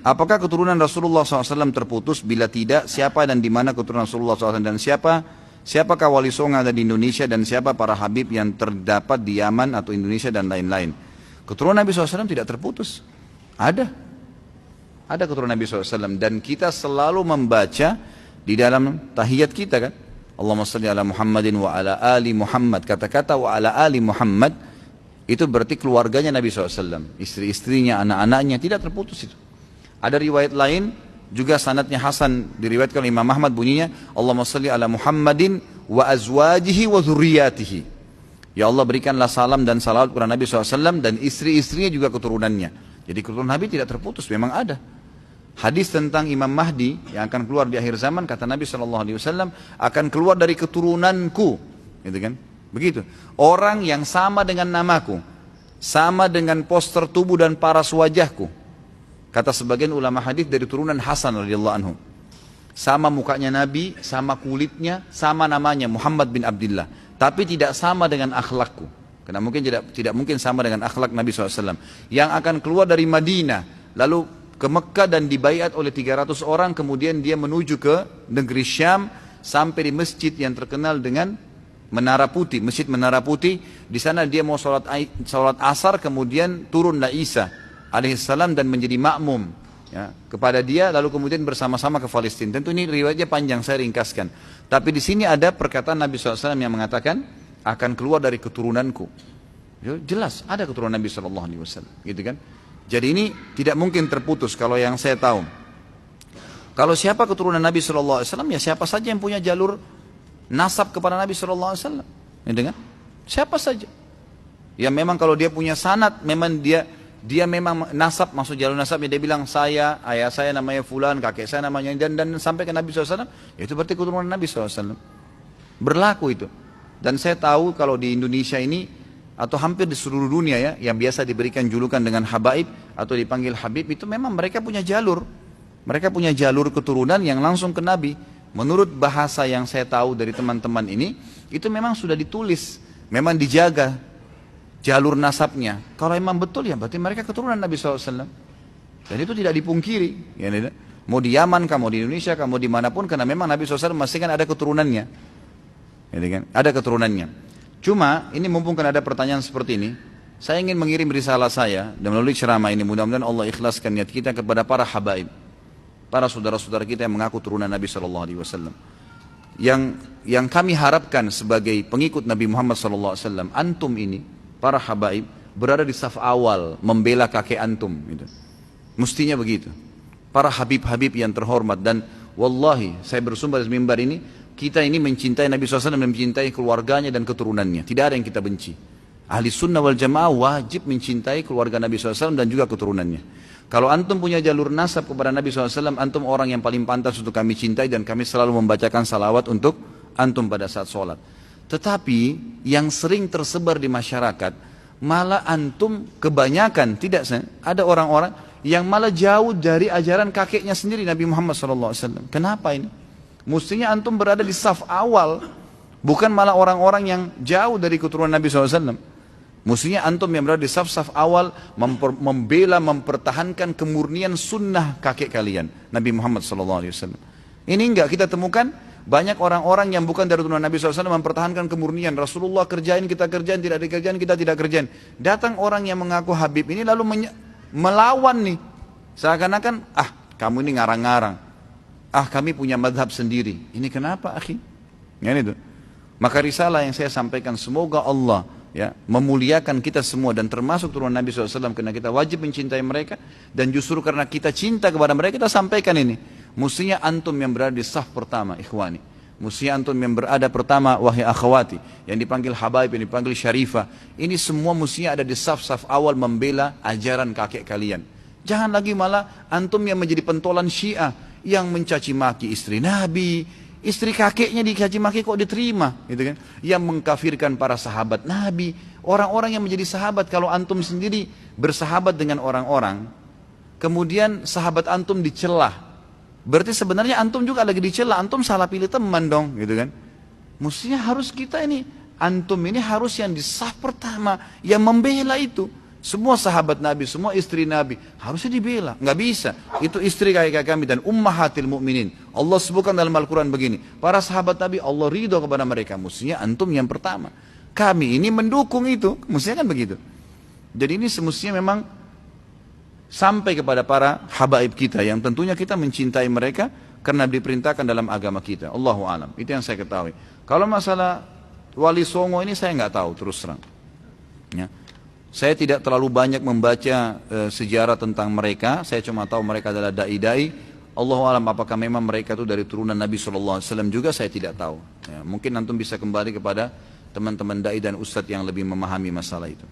Apakah keturunan Rasulullah SAW terputus? Bila tidak, siapa dan di mana keturunan Rasulullah SAW dan siapakah wali songo yang ada di Indonesia dan siapa para habib yang terdapat di Yaman atau Indonesia dan lain-lain? Keturunan Nabi SAW tidak terputus. Ada keturunan Nabi SAW dan kita selalu membaca di dalam tahiyat kita kan. Allahumma salli ala Muhammadin wa ala ali Muhammad. Kata-kata wa ala ali Muhammad itu berarti keluarganya Nabi SAW. Istri-istrinya, anak-anaknya tidak terputus itu. Ada riwayat lain juga sanadnya Hasan diriwayatkan oleh Imam Ahmad bunyinya Allahumma salli ala Muhammadin wa azwajihi wa dzurriyyatihi. Ya Allah berikanlah salam dan salawat kepada Nabi SAW dan istri-istrinya juga keturunannya. Jadi keturunan Nabi tidak terputus, memang ada. Hadis tentang Imam Mahdi yang akan keluar di akhir zaman, kata Nabi SAW, akan keluar dari keturunanku, gitu kan? Begitu. Orang yang sama dengan namaku, sama dengan poster tubuh dan paras wajahku. Kata sebagian ulama hadis dari turunan Hasan radhiyallahu anhu. Sama mukanya Nabi, sama kulitnya, sama namanya Muhammad bin Abdullah, tapi tidak sama dengan akhlakku. Karena mungkin tidak mungkin sama dengan akhlak Nabi SAW. Yang akan keluar dari Madinah, lalu ke Mekah dan dibaiat oleh 300 orang, kemudian dia menuju ke negeri Syam sampai di masjid yang terkenal dengan Menara Putih, Masjid Menara Putih. Di sana dia mau sholat asar, kemudian turunlah Isa alaihissalam dan menjadi makmum ya, kepada dia, lalu kemudian bersama-sama ke Palestina. Tentu ini riwayatnya panjang, saya ringkaskan. Tapi di sini ada perkataan Nabi SAW yang mengatakan akan keluar dari keturunanku. Jelas ada keturunan Nabi SAW, gitu kan? Jadi ini tidak mungkin terputus kalau yang saya tahu. Kalau siapa keturunan Nabi SAW, ya siapa saja yang punya jalur nasab kepada Nabi SAW. Gitu kan? Siapa saja. Ya memang kalau dia punya sanad, memang dia memang nasab, masuk jalur nasabnya, dia bilang saya, ayah saya namanya fulan, kakek saya namanya, dan sampai ke Nabi SAW, ya itu berarti keturunan Nabi SAW. Berlaku itu. Dan saya tahu kalau di Indonesia ini, atau hampir di seluruh dunia ya, yang biasa diberikan julukan dengan habaib atau dipanggil habib, itu memang mereka punya jalur. Mereka punya jalur keturunan yang langsung ke Nabi. Menurut bahasa yang saya tahu dari teman-teman ini, itu memang sudah ditulis, memang dijaga jalur nasabnya. Kalau memang betul ya berarti mereka keturunan Nabi SAW. Dan itu tidak dipungkiri. Ya, mau di Yaman, mau di Indonesia, mau dimanapun, karena memang Nabi SAW masih kan ada keturunannya. Ya, kan? Ada keturunannya. Cuma ini mumpung kan ada pertanyaan seperti ini, saya ingin mengirim risalah saya dan melalui ceramah ini mudah-mudahan Allah ikhlaskan niat kita kepada para habaib, para saudara-saudara kita yang mengaku turunan Nabi SAW. Yang kami harapkan sebagai pengikut Nabi Muhammad SAW, antum ini, para habaib, berada di saf awal membela kakek antum. Gitu. Mestinya begitu. Para habib-habib yang terhormat, dan wallahi saya bersumpah di mimbar ini, kita ini mencintai Nabi SAW dan mencintai keluarganya dan keturunannya. Tidak ada yang kita benci. Ahli sunnah wal jamaah wajib mencintai keluarga Nabi SAW dan juga keturunannya. Kalau antum punya jalur nasab kepada Nabi SAW, antum orang yang paling pantas untuk kami cintai, dan kami selalu membacakan salawat untuk antum pada saat sholat. Tetapi yang sering tersebar di masyarakat, malah antum kebanyakan, tidak ada orang-orang yang malah jauh dari ajaran kakeknya sendiri Nabi Muhammad SAW. Kenapa ini? Mestinya antum berada di saf awal, bukan malah orang-orang yang jauh dari keturunan Nabi SAW. Mestinya antum yang berada di saf-saf awal, membela, mempertahankan kemurnian sunnah kakek kalian, Nabi Muhammad SAW. Ini enggak kita temukan, banyak orang-orang yang bukan dari keturunan Nabi SAW mempertahankan kemurnian. Rasulullah kerjain, kita kerjain, tidak dikerjain, kita tidak kerjain. Datang orang yang mengaku habib ini lalu melawan nih. Seakan-akan, kamu ini ngarang-ngarang. Kami punya madhab sendiri. Ini kenapa akhi? Ya, itu. Maka risalah yang saya sampaikan, semoga Allah ya memuliakan kita semua dan termasuk turunan Nabi SAW, karena kita wajib mencintai mereka, dan justru karena kita cinta kepada mereka kita sampaikan ini. Mestinya antum yang berada di saf pertama, ikhwani. Mestinya antum yang berada pertama, wahai akhwati, yang dipanggil habaib, yang dipanggil syarifah. Ini semua mestinya ada di saf-saf awal membela ajaran kakek kalian. Jangan lagi malah antum yang menjadi pentolan Syiah, yang mencaci maki istri Nabi, istri kakeknya dicaci maki kok diterima, gitu kan? Yang mengkafirkan para sahabat Nabi, orang-orang yang menjadi sahabat. Kalau antum sendiri bersahabat dengan orang-orang, kemudian sahabat antum dicelah, berarti sebenarnya antum juga lagi dicelah, antum salah pilih teman dong, gitu kan? Mestinya harus kita ini, antum ini harus yang di saf pertama, yang membela itu, Semua sahabat Nabi, semua istri Nabi harusnya dibela. Nggak bisa. Itu istri kakak kami dan ummahatil mu'minin. Allah sebutkan dalam Al-Quran begini. Para sahabat Nabi Allah ridho kepada mereka. Mestinya antum yang pertama. Kami ini mendukung itu. Mestinya kan begitu. Jadi ini semestinya memang sampai kepada para habaib kita yang tentunya kita mencintai mereka karena diperintahkan dalam agama kita. Allahu alam. Itu yang saya ketahui. Kalau masalah Wali Songo ini saya nggak tahu terus terang. Ya. Saya tidak terlalu banyak membaca sejarah tentang mereka. Saya cuma tahu mereka adalah dai-dai. Allahu alam apakah memang mereka itu dari turunan Nabi SAW juga saya tidak tahu. Ya, mungkin antum bisa kembali kepada teman-teman dai dan ustadz yang lebih memahami masalah itu.